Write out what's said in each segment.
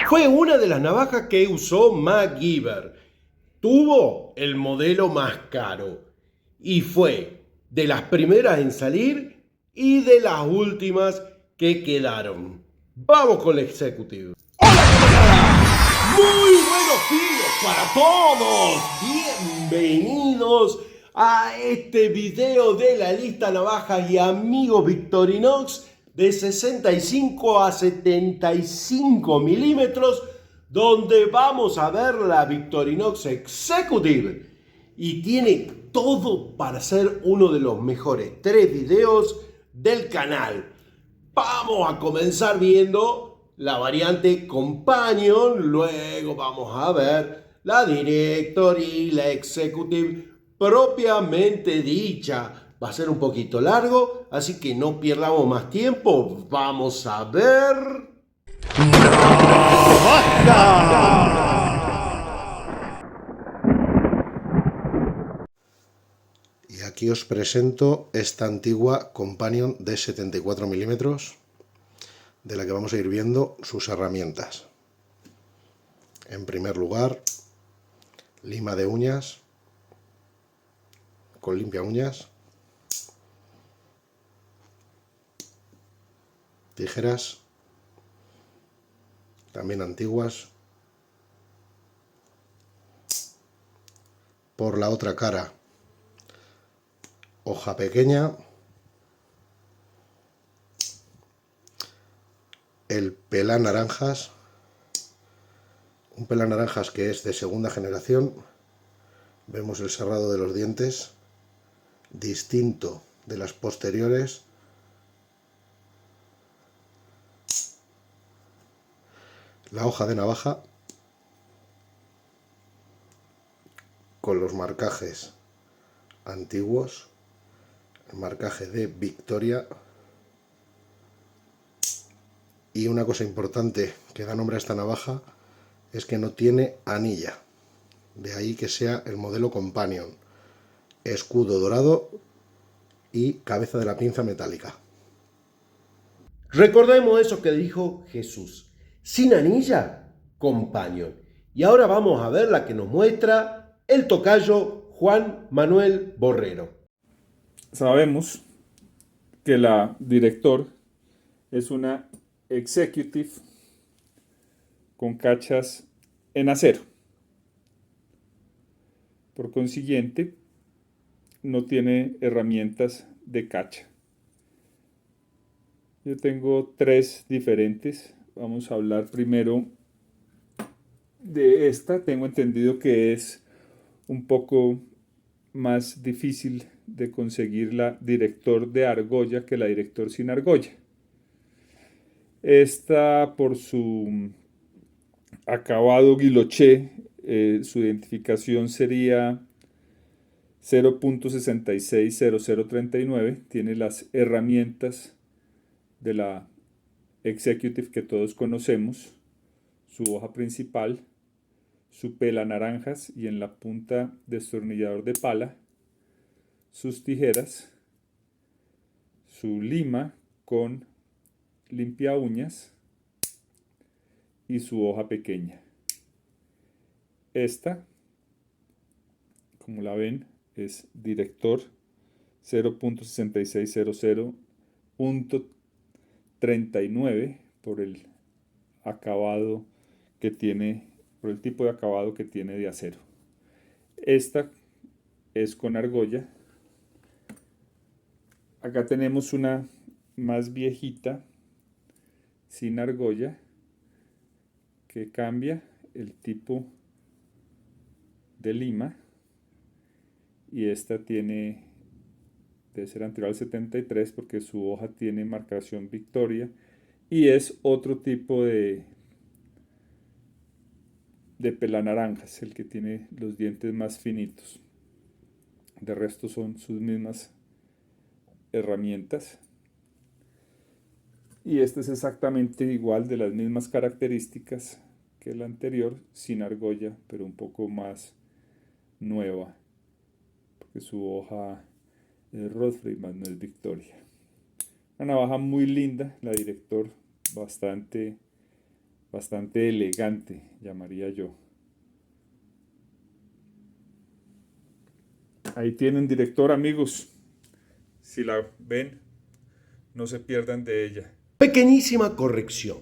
Fue una de las navajas que usó MacGyver. Tuvo el modelo más caro y fue de las primeras en salir y de las últimas que quedaron. Vamos con la Executive. ¡Hola, camarada! Muy buenos días para todos. Bienvenidos a este video de la lista navajas y amigos Victorinox de 65 a 75 milímetros, donde vamos a ver la Victorinox Executive. Y tiene todo para ser uno de los mejores 3 videos del canal. Vamos a comenzar viendo la variante Companion, luego vamos a ver la Director y la Executive propiamente dicha. Va a ser un poquito largo, así que no perdamos más tiempo. Vamos a ver. Y aquí os presento esta antigua Companion de 74 milímetros, de la que vamos a ir viendo sus herramientas. En primer lugar, lima de uñas con limpia uñas, tijeras, también antiguas. Por la otra cara, hoja pequeña, el pelanaranjas, un pelanaranjas que es de segunda generación. Vemos el serrado de los dientes, distinto de las posteriores. La hoja de navaja con los marcajes antiguos, el marcaje de Victoria. Y una cosa importante que da nombre a esta navaja es que no tiene anilla, de ahí que sea el modelo Companion. Escudo dorado y cabeza de la pinza metálica. Recordemos eso que dijo Jesús. Sin anilla, Companion. Y ahora vamos a ver la que nos muestra el tocayo Juan Manuel Borrero. Sabemos que la Director es una Executive con cachas en acero. Por consiguiente, no tiene herramientas de cacha. Yo tengo 3 diferentes. Vamos a hablar primero de esta. Tengo entendido que es un poco más difícil de conseguir la Director de argolla que la Director sin argolla. Esta, por su acabado guilloché, su identificación sería 0.660039. Tiene las herramientas de la Executive que todos conocemos, su hoja principal, su pela naranjas y en la punta destornillador de pala, sus tijeras, su lima con limpia uñas y su hoja pequeña. Esta, como la ven, es Director 0.6600.39 por el acabado que tiene, por el tipo de acabado que tiene de acero. Esta es con argolla. Acá tenemos una más viejita sin argolla que cambia el tipo de lima, y esta tiene, debe ser anterior al 73 porque su hoja tiene marcación Victoria y es otro tipo de pelanaranjas, el que tiene los dientes más finitos. De resto son sus mismas herramientas. Y este es exactamente igual, de las mismas características que el anterior, sin argolla, pero un poco más nueva, porque su hoja es Rodfrey más no es Victoria. Una navaja muy linda, la Director, bastante bastante elegante, llamaría yo. Ahí tienen director, amigos. Si la ven, no se pierdan de ella. Pequeñísima corrección.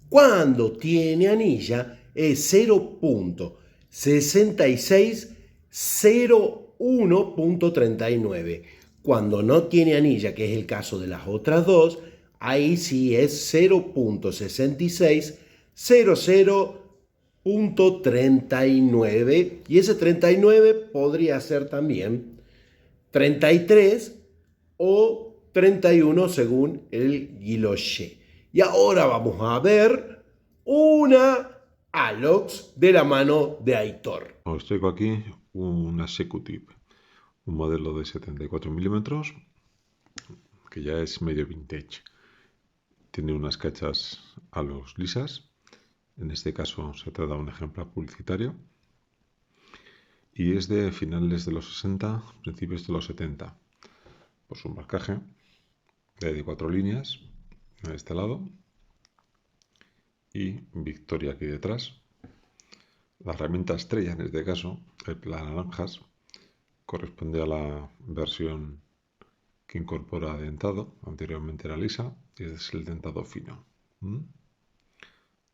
Cuando tiene anilla es 0.6601.39. Cuando no tiene anilla, que es el caso de las otras dos, ahí sí es 0.6600.39. Y ese 39 podría ser también 33 o 31 según el Guilloche. Y ahora vamos a ver una Alox de la mano de Aitor. Os traigo aquí un Executive, un modelo de 74 milímetros que ya es medio vintage. Tiene unas cachas Alox lisas, en este caso se trata de un ejemplar publicitario, y es de finales de los 60, principios de los 70, por su marcaje de 4 líneas a este lado y Victoria aquí detrás. La herramienta estrella en este caso, el naranjas, corresponde a la versión que incorpora dentado, anteriormente era lisa, y este es el dentado fino.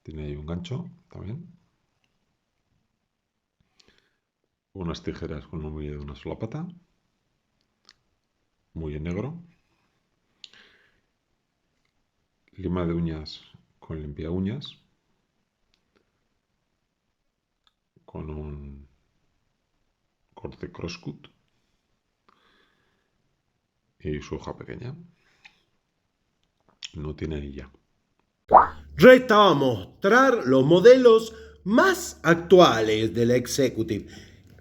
Tiene ahí un gancho también, unas tijeras con un muelle de una sola pata, muy en negro, lima de uñas con limpia uñas, con un corte crosscut y su hoja pequeña. No tiene anilla. Resta a mostrar los modelos más actuales del Executive.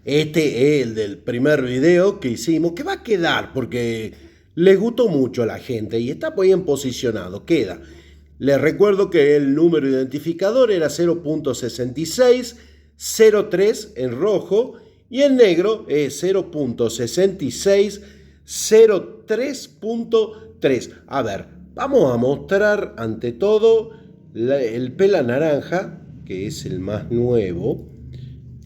Este es el del primer video que hicimos, que va a quedar porque le gustó mucho a la gente y está bien posicionado, queda. Les recuerdo que el número identificador era 0.6603 en rojo y en negro es 0.6603.3. A ver, vamos a mostrar ante todo el pela naranja, que es el más nuevo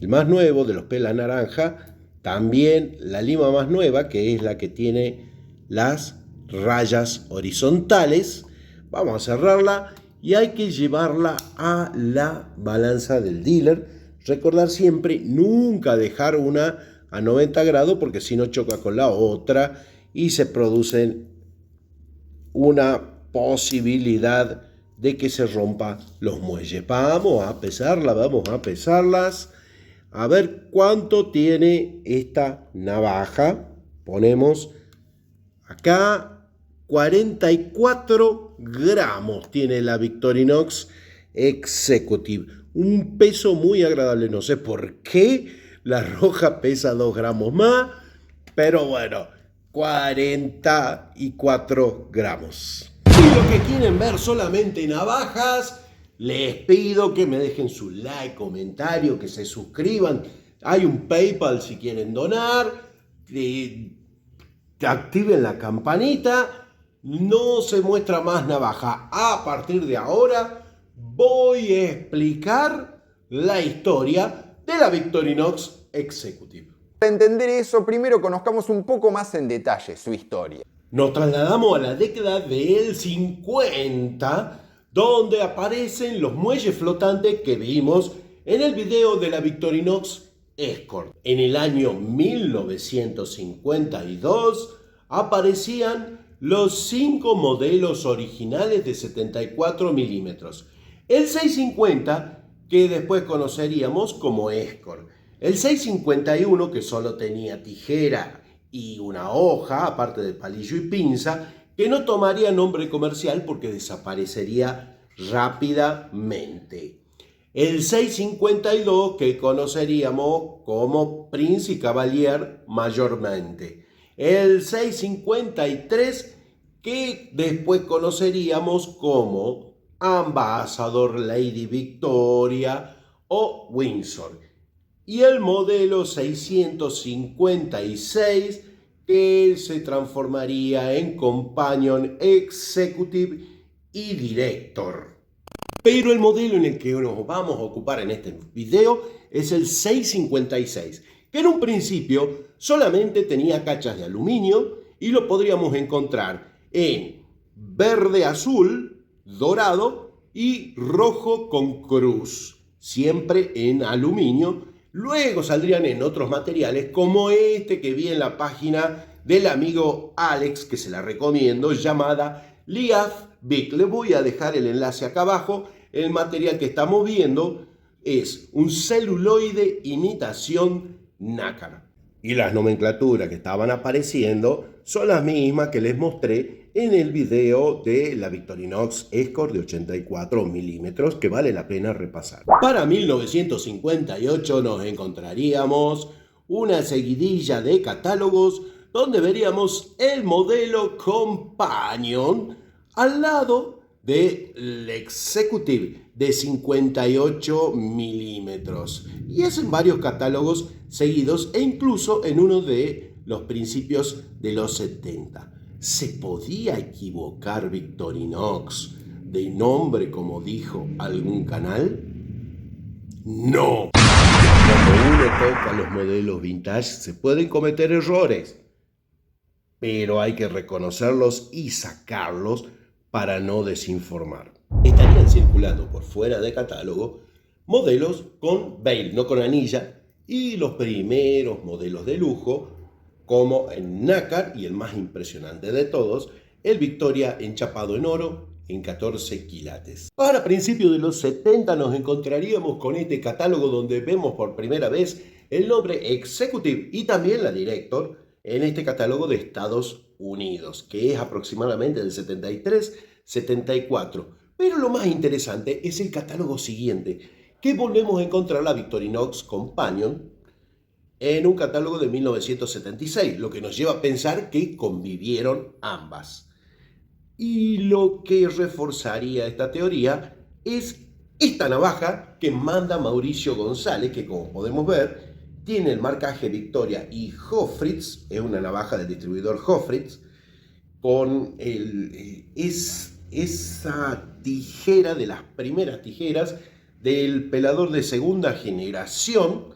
de los pela naranja. También la lima más nueva, que es la que tiene las rayas horizontales. Vamos a cerrarla y hay que llevarla a la balanza del dealer. Recordar siempre nunca dejar una a 90 grados porque si no choca con la otra y se producen una posibilidad de que se rompa los muelles. Vamos a pesarlas. A ver cuánto tiene esta navaja. Ponemos acá 44 gramos tiene la Victorinox Executive. Un peso muy agradable. No sé por qué la roja pesa 2 gramos más, pero bueno, 44 gramos. Si lo que quieren ver solamente navajas, les pido que me dejen su like, comentario, que se suscriban. Hay un PayPal si quieren donar. Activen la campanita. No se muestra más navaja. A partir de ahora voy a explicar la historia de la Victorinox Executive. Para entender eso, primero conozcamos un poco más en detalle su historia. Nos trasladamos a la década del 50, donde aparecen los muelles flotantes que vimos en el video de la Victorinox Escort. En el año 1952 aparecían los 5 modelos originales de 74 milímetros. El 650, que después conoceríamos como Escort. El 651, que solo tenía tijera y una hoja, aparte de palillo y pinza, que no tomaría nombre comercial porque desaparecería rápidamente. El 652, que conoceríamos como Prince y Cavalier mayormente. El 653, que después conoceríamos como Ambassador, Lady Victoria o Windsor. Y el modelo 656, que se transformaría en Companion, Executive y Director. Pero el modelo en el que nos vamos a ocupar en este video es el 656, que en un principio solamente tenía cachas de aluminio y lo podríamos encontrar en verde azul, dorado y rojo con cruz, siempre en aluminio. Luego saldrían en otros materiales como este que vi en la página del amigo Alex, que se la recomiendo, llamada Liath Vic. Les voy a dejar el enlace acá abajo. El material que estamos viendo es un celuloide imitación nácar. Y las nomenclaturas que estaban apareciendo son las mismas que les mostré en el video de la Victorinox Escort de 84 milímetros, que vale la pena repasar. Para 1958 nos encontraríamos una seguidilla de catálogos donde veríamos el modelo Companion al lado del Executive de 58 milímetros. Y es en varios catálogos seguidos e incluso en uno de los principios de los 70. ¿Se podía equivocar Victorinox de nombre como dijo algún canal? ¡No! Cuando uno toca los modelos vintage se pueden cometer errores, pero hay que reconocerlos y sacarlos para no desinformar. Estarían circulando por fuera de catálogo modelos con bail, no con anilla, y los primeros modelos de lujo como el nácar y el más impresionante de todos, el Victoria enchapado en oro en 14 quilates. Para principios de los 70 nos encontraríamos con este catálogo donde vemos por primera vez el nombre Executive y también la Director en este catálogo de Estados Unidos, que es aproximadamente del 73-74. Pero lo más interesante es el catálogo siguiente, que volvemos a encontrar la Victorinox Companion en un catálogo de 1976, lo que nos lleva a pensar que convivieron ambas. Y lo que reforzaría esta teoría es esta navaja que manda Mauricio González, que como podemos ver tiene el marcaje Victoria y Hofritz, es una navaja del distribuidor Hofritz, con esa tijera de las primeras tijeras del pelador de segunda generación,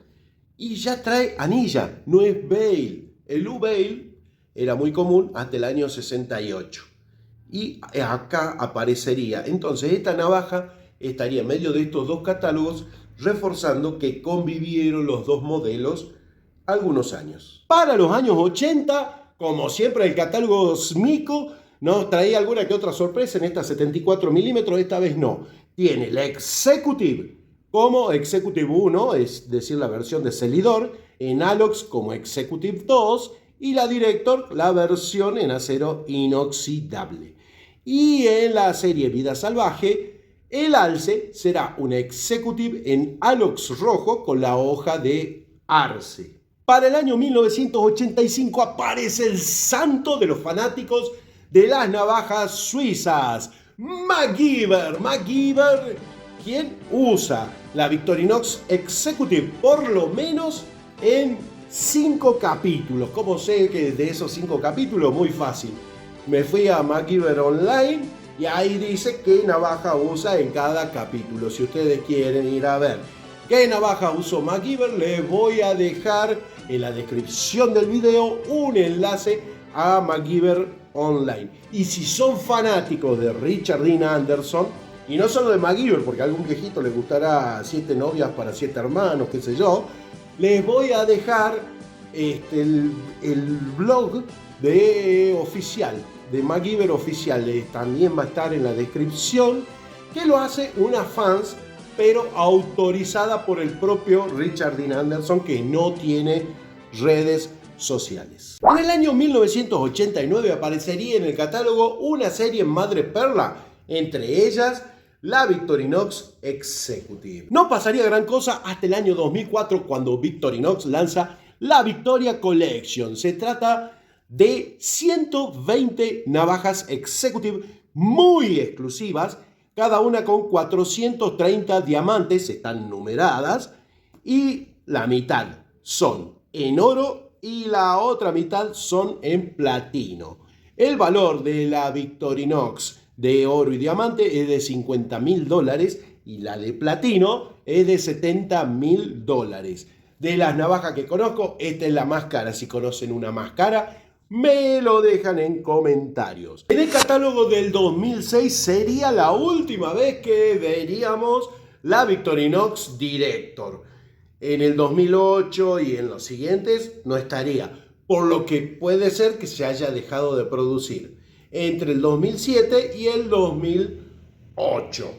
y ya trae anilla, no es bail. El U-bail era muy común hasta el año 68. Y acá aparecería. Entonces esta navaja estaría en medio de estos dos catálogos, reforzando que convivieron los dos modelos algunos años. Para los años 80, como siempre, el catálogo Smyko nos traía alguna que otra sorpresa en esta 74 milímetros. Esta vez no. Tiene la Executive como Executive 1, es decir, la versión de Celidor, en Alox como Executive 2, y la Director, la versión en acero inoxidable. Y en la serie Vida Salvaje, el alce será un Executive en Alox rojo con la hoja de arce. Para el año 1985 aparece el santo de los fanáticos de las navajas suizas, MacGyver. MacGyver, quien usa la Victorinox Executive por lo menos en 5 capítulos. ¿Cómo sé que de esos 5 capítulos? Muy fácil. Me fui a MacGyver Online y ahí dice qué navaja usa en cada capítulo. Si ustedes quieren ir a ver qué navaja usó MacGyver, les voy a dejar en la descripción del video un enlace a MacGyver Online. Y si son fanáticos de Richard Dean Anderson, y no solo de MacGyver, porque a algún viejito le gustará 7 novias para 7 hermanos, qué sé yo, les voy a dejar el blog oficial de MacGyver oficial. También va a estar en la descripción, que lo hace una fans, pero autorizada por el propio Richard Dean Anderson, que no tiene redes sociales. En el año 1989 aparecería en el catálogo una serie madre perla, entre ellas la Victorinox Executive. No pasaría gran cosa hasta el año 2004, cuando Victorinox lanza la Victoria Collection. Se trata de 120 navajas Executive muy exclusivas, cada una con 430 diamantes, están numeradas, y la mitad son en oro y la otra mitad son en platino. El valor de la Victorinox de oro y diamante es de $50.000 y la de platino es de $70.000. De las navajas que conozco, esta es la más cara. Si conocen una más cara, me lo dejan en comentarios. En el catálogo del 2006 sería la última vez que veríamos la Victorinox Director. En el 2008 y en los siguientes no estaría, por lo que puede ser que se haya dejado de producir entre el 2007 y el 2008.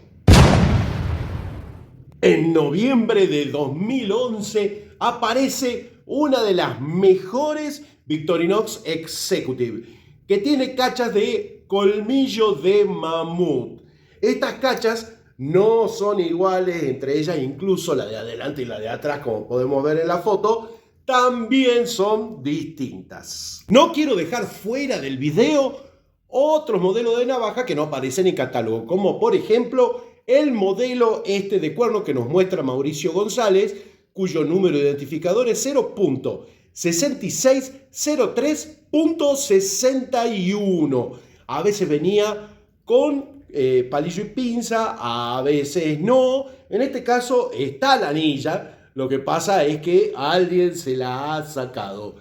En noviembre de 2011 aparece una de las mejores Victorinox Executive, que tiene cachas de colmillo de mamut. Estas cachas no son iguales entre ellas, incluso la de adelante y la de atrás, como podemos ver en la foto, también son distintas. No quiero dejar fuera del video otros modelos de navaja que no aparecen en catálogo, como por ejemplo el modelo este de cuerno que nos muestra Mauricio González, cuyo número identificador es 0.6603.61. A veces venía con palillo y pinza, a veces no. En este caso está la anilla, lo que pasa es que alguien se la ha sacado.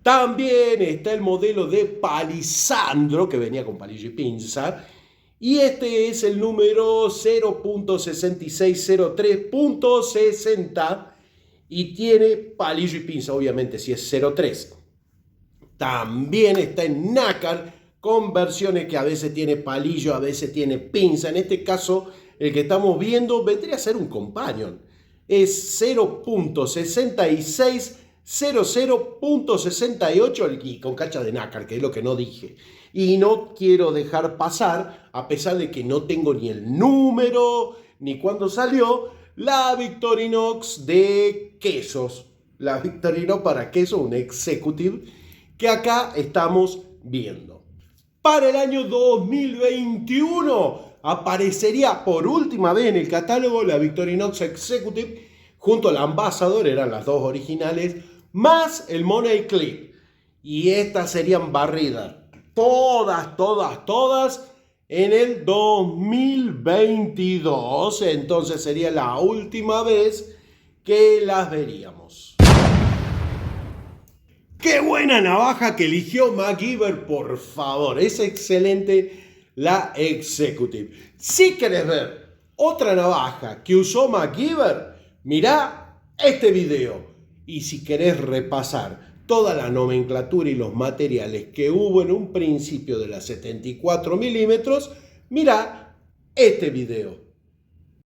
También está el modelo de Palisandro, que venía con palillo y pinza, y este es el número 0.6603.60 y tiene palillo y pinza, obviamente si es 0.3. También está en nácar con versiones que a veces tiene palillo, a veces tiene pinza. En este caso, el que estamos viendo vendría a ser un companion. Es 0.6600.68 y con cacha de nácar, que es lo que no dije. Y no quiero dejar pasar, a pesar de que no tengo ni el número, ni cuándo salió, la Victorinox de quesos. La Victorinox para queso, un Executive, que acá estamos viendo. Para el año 2021 aparecería por última vez en el catálogo la Victorinox Executive junto al Ambassador, eran las dos originales, más el Money Clip. Y estas serían barridas, todas en el 2022. Entonces sería la última vez que las veríamos. ¡Qué buena navaja que eligió MacGyver, por favor! Es excelente la Executive. Si querés ver otra navaja que usó MacGyver, mirá este video. Y si querés repasar toda la nomenclatura y los materiales que hubo en un principio de la 74 milímetros, mirá este video.